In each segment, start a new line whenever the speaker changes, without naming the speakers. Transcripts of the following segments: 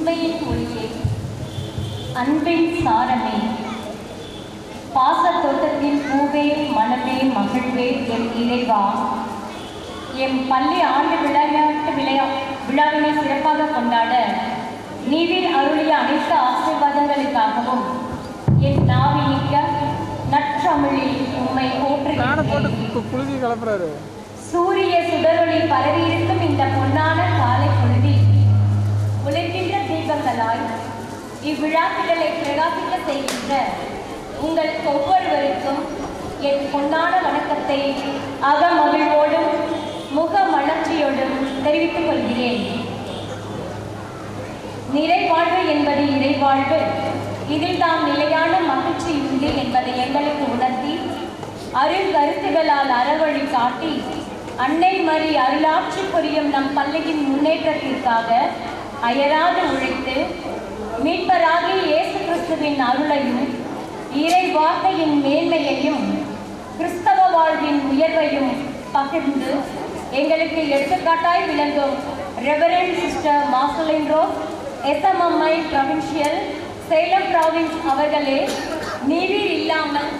உண்மையின் ஒளியே, அன்பின் சாரமே, பாசத்தோட்டத்தின் பூவே, மனமே, மகிழ்வே, என் இறைவா, என் பள்ளி ஆண்டு விழாவினை சிறப்பாக கொண்டாட நீரில் அருளிய அனைத்து ஆசீர்வாதங்களுக்காகவும் என் நாவினிக்க நற்றமிழில் உம்மை போற்றுகிறேன். சூரிய சுடரொளி பரவியிருக்கும் இந்த பொன்னான காலை பொழுதில் உழைக்கின்ற தீபங்களாய் இவ்விழாக்களை பிரகாசிக்க செய்கின்ற உங்கள் ஒவ்வொருவருக்கும் என் பொன்னான வணக்கத்தை அகமகிழ்வோடும் முக மலர்ச்சியோடும் தெரிவித்துக் கொள்கிறேன். நிறைவாழ்வு என்பது இறைவாழ்வு, இதில் தாம் நிலையான மகிழ்ச்சி உண்டு என்பதை எங்களுக்கு உணர்த்தி அருள் கருத்துகளால் அறவழி காட்டி அன்னை மறி அருளாட்சி புரியும் நம் பள்ளியின் முன்னேற்றத்திற்காக அயராது உழைத்து மீட்பராகிய இயேசு கிறிஸ்துவின் அருளையும் இறை வார்த்தையின் மேன்மையையும் கிறிஸ்தவ வாழ்வின் உயர்வையும் பகிர்ந்து எங்களுக்கு எடுத்துக்காட்டாய் விளங்கும் reverend sister Marcelin rose SMMI provincial Salem province அவர்களே, நீர் இல்லாமல்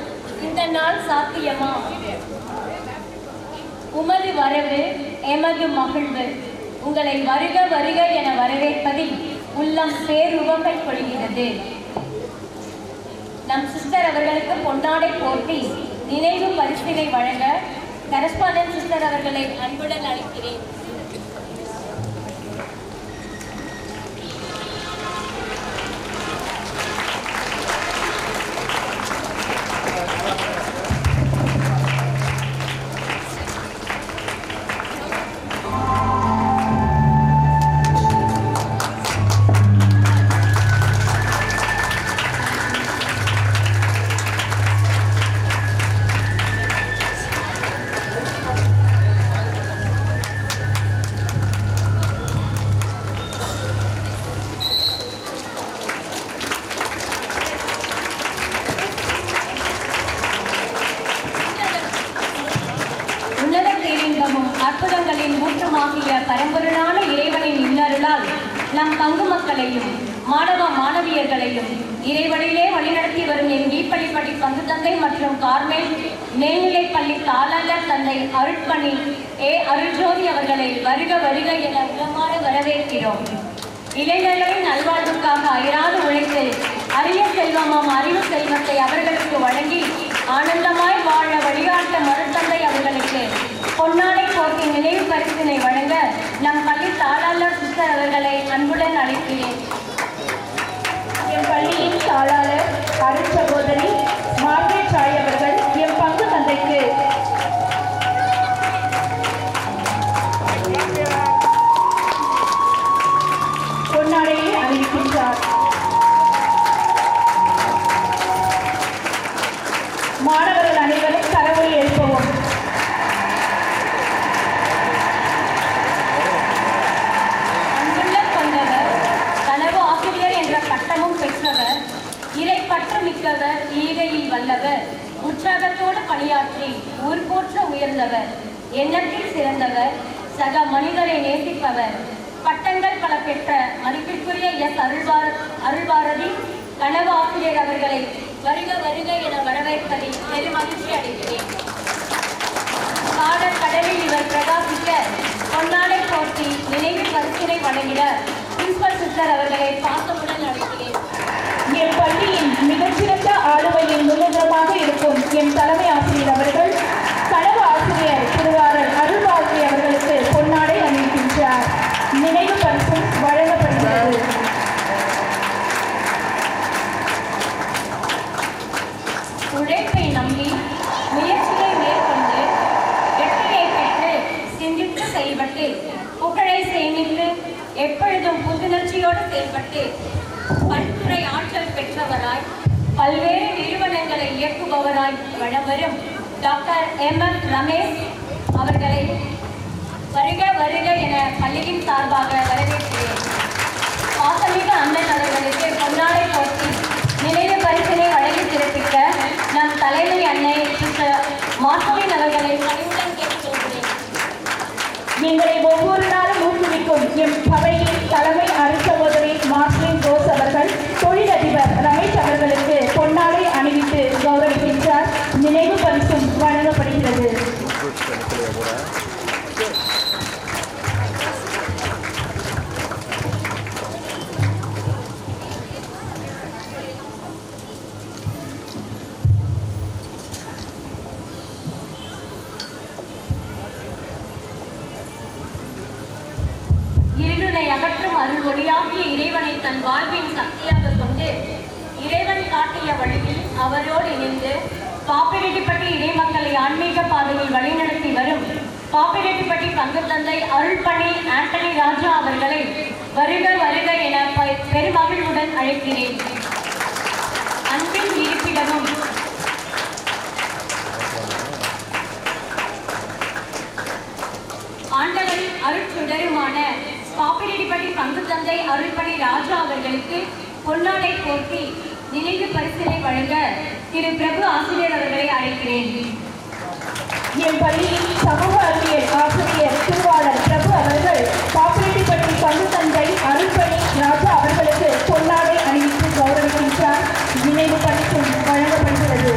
இந்த நாள் சாத்தியமா? உமது வரவு எமது மகிழ்வு. உங்களை வருக வருக என வரவேற்பதில் உள்ளம் பேருவகை கொள்கிறது. நம் சிஸ்டர் அவர்களுக்கு பொன்னாடை போட்டி நினைவு பரிசினை வழங்க கரஸ்பாண்டன்ட் சிஸ்டர் அவர்களை அன்புடன் அழைக்கிறேன். அற்புதங்களின் ஊற்றமாகிய பரம்பொருளான இறைவனின் இன்னருளால் நம் பங்கு மக்களையும் மாணவ மாணவியர்களையும் இறைவழியிலே வழிநடத்தி வரும் என் வீப்பள்ளிப்பட்டி பங்கு தந்தை மற்றும் கார்மேல் மேல்நிலைப் பள்ளி தாளாளர் தந்தை அருட்பணி அருள்ஜோதி அவர்களை வருக வருக என உளமாற வரவேற்கிறோம். இளைஞர்களின் நல்வாழ்வுக்காக அயராது உழைத்து அரிய செல்வமாம் அறிவு செல்வத்தை அவர்களுக்கு வழங்கி ஆனந்தமாய் வாழ வழிகாட்ட மருத்தந்தை அவர்களுக்கு பொன்னாடை போட்டி நினைவு பரிசினை வழங்க நம் பள்ளி தாளாளர் சிஸ்டர் அவர்களை அன்புடன் அழைக்கிறேன்.
என் பள்ளியின் தாளாளர் அருட்சகோதரி மார்கரெட் சாய் அவர்கள் என் பங்கு தந்தைக்கு பொன்னாடையை அறிவிக்கின்றார். மாணவர்கள் அனைவரும் கரவொலி எழுப்பவும்.
அன்புள்ள கொண்டவர், கனவு ஆசிரியர் என்ற பட்டமும் பெற்றவர், இறைப்பற்று மிக்கவர், ஈகையில் வல்லவர், உற்சாகத்தோடு பணியாற்றி ஊர் போற்ற உயர்ந்தவர், எண்ணத்தில் சிறந்தவர், சக மனிதரை நேசிப்பவர், பட்டங்கள் பல பெற்ற மதிப்பிற்குரிய அருள்பாரதி கனவு ஆசிரியர் அவர்களை வருக வருக என வரவேற்பதில் பெருமகிழ்ச்சி அடைகிறேன். பாடல் கடலில் இவர் பிரகாசிக்க பொன்னாடை போட்டி நினைவு பரிசினை வழங்கிட பிரின்சிபல் சிஸ்டர் அவர்களை பாசமுடன் அழைக்கிறேன்.
என் பள்ளியின் மிகச்சிறந்த ஆளுமையின் முன்னிதமாக இருக்கும் என் தலைமை ஆசிரியர் அவர்கள் கனவு ஆசிரியர் திருவாரர் அருள்பாரதி அவர்களுக்கு பொன்னாடை அணிவிக்கின்றார். நினைவு பரிசு வழங்கப்படுகிறது.
உழைப்பை நம்பி முயற்சியை மேற்கொண்டு வெற்றியை பெற்று சிந்தித்து செயல்பட்டு புகழை சேமித்து எப்பொழுதும் புத்துணர்ச்சியோடு செயல்பட்டு பல்துறை ஆற்றல் பெற்றவராய் பல்வேறு நிறுவனங்களை இயக்குபவராய் வளவரும் டாக்டர் MF ரமேஷ் அவர்களை வருக வருக என பள்ளியின் சார்பாக வரவேற்கிறேன். பாசமிக அண்ணன் அவர்களுக்கு பொன்னாடை போட்டி நினைவு பரிசினை வழங்கி சிறப்பிக்க நம் தலைமை அன்னை சிஸ்டர் மார்சலின் அவர்களை பணிவுடன் கேட்டுக்கொள்கிறேன்.
எங்களை ஒவ்வொரு நாளும் ஊக்குவிக்கும் எம் சபையின் தலைமை அருட்சகோதரி மார்சலின்
தன் வாழ்வின் சக்தியாக கொண்டு இறைவன் காட்டிய வழியில் அவரோடு இணைந்து பாப்பிரெட்டிப்பட்டி இறைமக்களை ஆன்மீக பாதையில் வழிநடத்தி வரும் பாப்பிரெட்டிப்பட்டி பங்கு தந்தை அருள்பணி ஆண்டனி ராஜா அவர்களை வருக வருக என பெருமகிழ்வுடன் அழைக்கிறேன். அன்பின் இருப்பிடமும் ஆண்டவரின் அருட்சுடருமான பாப்பிரெட்டிப்பட்டி பங்கு தந்தை அருள்பணி ராஜா அவர்களுக்கு பொன்னாடை போர்த்தி நினைவு பரிசினை வழங்க திரு பிரபு ஆசிரியர் அவர்களை அழைக்கிறேன்.
என் பள்ளியின் சமூக அறிவியல் ஆசிரியர் திருவாளர் பிரபு அவர்கள் பாப்பிரெட்டிப்பட்டி பங்கு தந்தை அருள்பணி ராஜா அவர்களுக்கு பொன்னாடை அணிவித்து கௌரவிக்கின்றார். நினைவு பரிசும் வழங்கப்படுகிறது.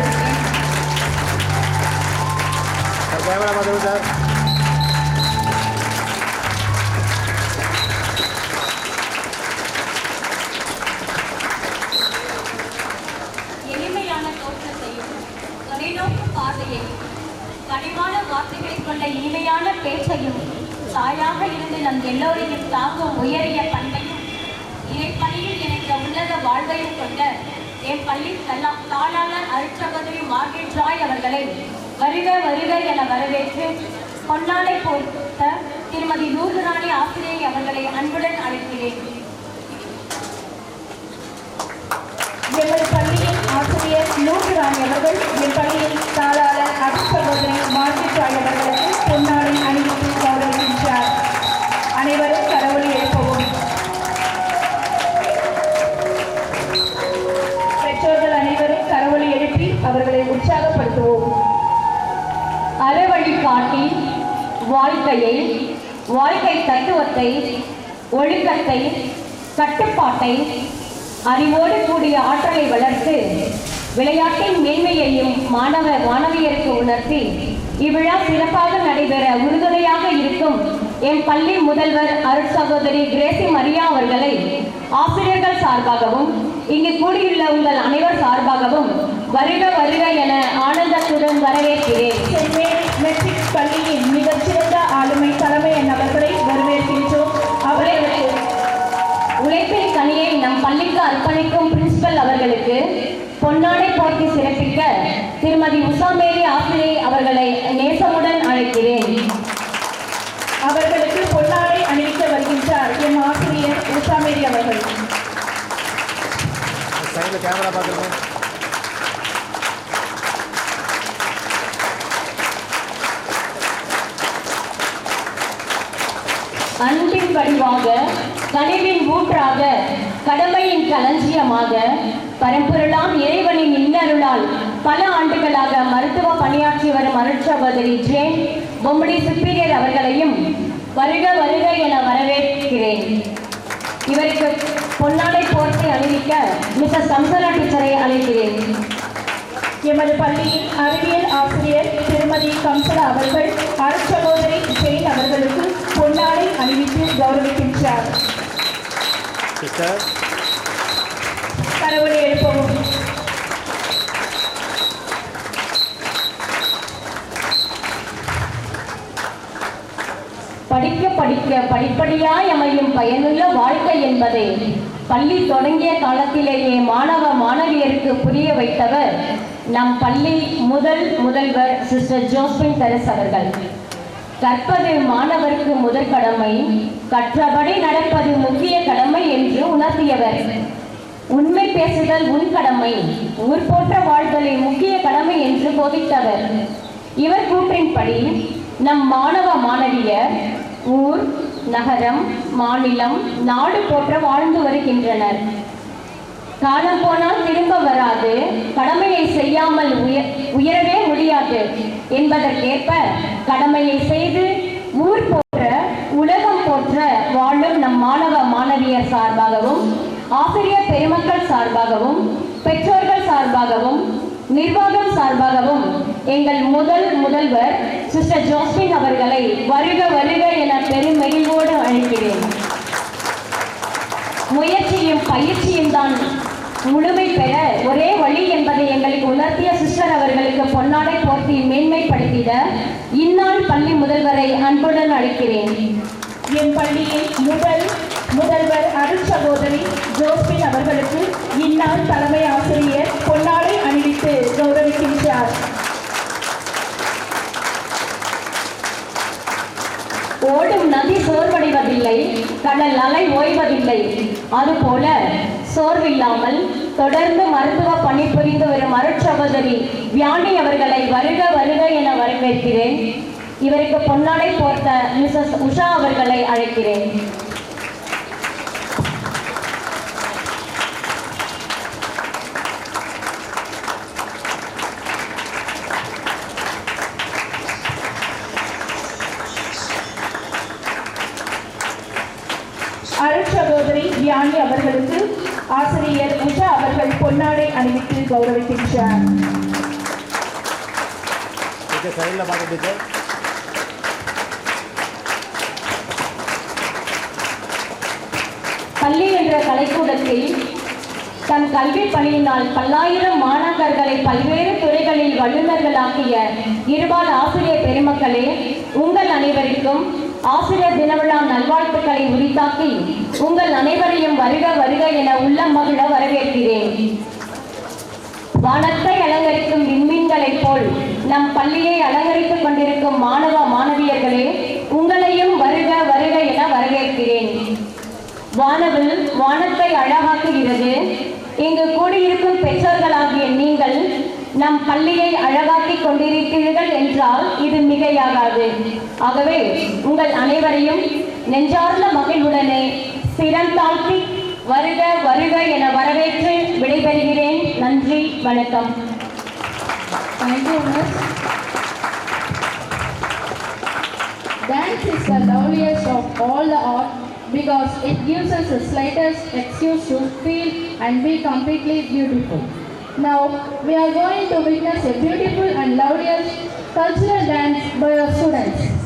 எளிமையான தோற்றத்தையும் தொலைநோக்கு பார்வையையும் கனிவான வார்த்தைகளை கொண்ட இனிமையான பேச்சையும் தாயாக இருந்து நம் எல்லோரையும் தாங்கும் உயரிய பண்பையும் இறைப்பணியில் எனக்கு உன்னத வாழ்வையும் கொண்ட என் பள்ளி தாளாளர் அருட்சகோதரி மார்கெட் ஜாய் அவர்களை வருக வருக என வரவேற்று பொன்னாடை போர்த்த திருமதி நூறுராணி ஆசிரியை அவர்களை அன்புடன் அழைக்கிறேன்.
எமது பள்ளியின் ஆசிரியர் நூறுராணி அவர்கள் என் பள்ளியின் தாளாளர் அருட்சகோதரி மார்கெட் ஜாய் அவர்களுக்கு பொன்னாடை அணிவித்து கௌரவிக்கின்றார். அனைவரும் கடவுளை எழுப்பவும். பெற்றோர்கள் அனைவரும் கடவுளை எழுப்பி அவர்களை உற்சாகப்படுத்துவோம்.
அறவழி காட்டி வாழ்க்கை தத்துவத்தை, ஒழுக்கத்தை, கட்டுப்பாட்டை, அறிவோடு கூடிய ஆற்றலை வளர்த்து விளையாட்டின் மேன்மையையும் மாணவியருக்கு உணர்த்தி இவ்விழா சிறப்பாக நடைபெற உறுதுணையாக இருக்கும் என் பள்ளி முதல்வர் அருட்சகோதரி கிரேசி மரியா அவர்களை ஆசிரியர்கள் சார்பாகவும் இங்கு கூடியுள்ள உங்கள் அனைவர் சார்பாகவும் வருக வருக என ஆனந்தத்துடன் வரவேற்கிறேன்.
சென்ட் மேரி மெட்ரிக் பள்ளியின் மிகச்சிறந்த ஆளுமை தலைமை அவர்களை வரவேற்கின்றோம். அவர்களுக்கு
உழைப்பின் கனியை நம் பள்ளிக்கு அர்ப்பணிக்கும் பிரின்சிபல் அவர்களுக்கு பொன்னாடை போர்த்தி சிறப்பிக்க திருமதி உஷாமேரி ஆசிரியை அவர்களை நேசமுடன் அழைக்கிறேன்.
அவர்களுக்கு பொன்னாடை அணிவிக்க வருகின்றார் எம் ஆசிரியர் உஷாமேரி அவர்கள்.
அன்பின் வடிவாக, கனிவின் ஊற்றாக, கடமையின் களஞ்சியமாக, பரம்பொருளாம் இறைவனின் இன்னருளால் பல ஆண்டுகளாக மருத்துவ பணியாற்றி வரும் அருட்சகோதரி ஜேன் பொம்படி சுப்பீரியர் அவர்களையும் வருக வருக என வரவேற்கிறேன். இவருக்கு பொன்னாடை போர்த்தி அணிவிக்க மிஸ்ஸஸ் சம்சலா டீச்சரை அழைக்கிறேன்.
எமது பள்ளியின் அறிவியல் ஆசிரியர் திருமதி கம்சலா அவர்கள் அருட்சகோதரி ஜெயின் அவர்களுக்கு பொன்னாடை அணிவித்து கௌரவிக்கின்றார். கடவுளை எழுப்பவும்.
படிக்க படிக்க படிப்படியாய் அமையும் பயனுள்ள வாழ்க்கை என்பதை பள்ளி தொடங்கிய காலத்திலேயே மாணவியருக்கு புரிய வைத்தவர் நம் பள்ளி முதல்வர் சிஸ்டர் ஜோஸ்பின் தெரஸ் அவர்கள். கற்பது மாணவருக்கு முதல் கடமை, கற்றபடி நடப்பது முக்கிய கடமை என்று உணர்த்தியவர். உண்மை பேசுதல் உன் கடமை, ஊர் போற்ற வாழ்தலை முக்கிய கடமை என்று போதித்தவர். இவர் கூற்றின்படி நம் மாணவியர் ஊர், நகரம், மாநிலம், நாடு போற்ற வாழ்ந்து வருகின்றனர். காலம் போனால் திரும்ப வராது, கடமையை செய்யாமல் உயரவே முடியாது என்பதற்கேற்ப கடமையை செய்து ஊர் போற்ற, உலகம் போற்ற வாழும் நம் மாணவியர் சார்பாகவும், ஆசிரியர் பெருமக்கள் சார்பாகவும், பெற்றோர்கள் சார்பாகவும், நிர்வாகம் சார்பாகவும் எங்கள் முதல்வர் சிஸ்டர் ஜோஸ்பின் அவர்களை வருக வருக என பெருமகிழ்வோடு அழைக்கிறேன். முயற்சியும் பயிற்சியும் தான் முழுமை பெற ஒரே வழி என்பதை எங்களுக்கு உணர்த்திய சிஸ்டர் அவர்களுக்கு பொன்னாடை போர்த்தி மேன்மைப்படுத்திட இந்நாள் பள்ளி முதல்வரை அன்புடன் அழைக்கிறேன்.
என் பள்ளியின் முதல் முதல்வர் அருட்சகோதரி ஜோஸ்பின் அவர்களுக்கு இந்நாள் தலைமை ஆசிரியர் பொன்னாடை அணிவித்து கௌரவிக்கின்றார்.
ஓடும் நதி சோர்வடைவதில்லை, கடல் அலை ஓய்வதில்லை. அதுபோல சோர்வில்லாமல் தொடர்ந்து மருத்துவ பணிபுரிந்து வரும் அருட்சகோதரி வியானி அவர்களை வருக வருக என வரவேற்கிறேன். இவருக்கு பொன்னாடை போர்த்த மிஸ்ஸஸ் உஷா அவர்களை அழைக்கிறேன்.
அருட்சகோதரி வியானி அவர்களுக்கு ஆசிரியர் உஷா அவர்கள் பொன்னாடை அணிவித்து கௌரவிக்கின்றார்.
பள்ளி என்ற கலைக்கூடத்தில் தன் கல்வி பணியினால் பல்லாயிரம் மாணாக்கர்களை பல்வேறு துறைகளில் வல்லுநர்களாக்கிய இருபால் ஆசிரியர் பெருமக்களே, உங்கள் அனைவருக்கும் ஆசிரியர் தினவிழா நல்வாழ்த்துக்களை உரித்தாக்கி உங்கள் அனைவரையும் வருக வருக என உள்ளம் மகிழ வரவேற்கிறேன். வானத்தை அலங்கரிக்கும் விண்மீன்களைப் போல் நம் பள்ளியை அலங்கரித்துக் கொண்டிருக்கும் மாணவ மாணவியர்களே, உங்களையும் வருக வருக என வரவேற்கிறேன். வானவில் வானத்தை அழகாக்குகிறது. இங்கு கூடியிருக்கும் பெற்றோர்களாகிய நீங்கள் நம் பள்ளியை அழகாக்கிக் கொண்டிருக்கிறீர்கள் என்றால் இது மிகையாகாது. ஆகவே உங்கள் அனைவரையும் நெஞ்சார்ந்த மகிழ்வுடனே சிறந்தாழ்த்தி வருக வருக என வரவேற்று விடைபெறுகிறேன். நன்றி, வணக்கம்.
Thank you, Miss. Dance is the loveliest of all the art because it gives us the slightest excuse to feel and be completely beautiful. Now, we are going to witness a beautiful and loveliest cultural dance by our students.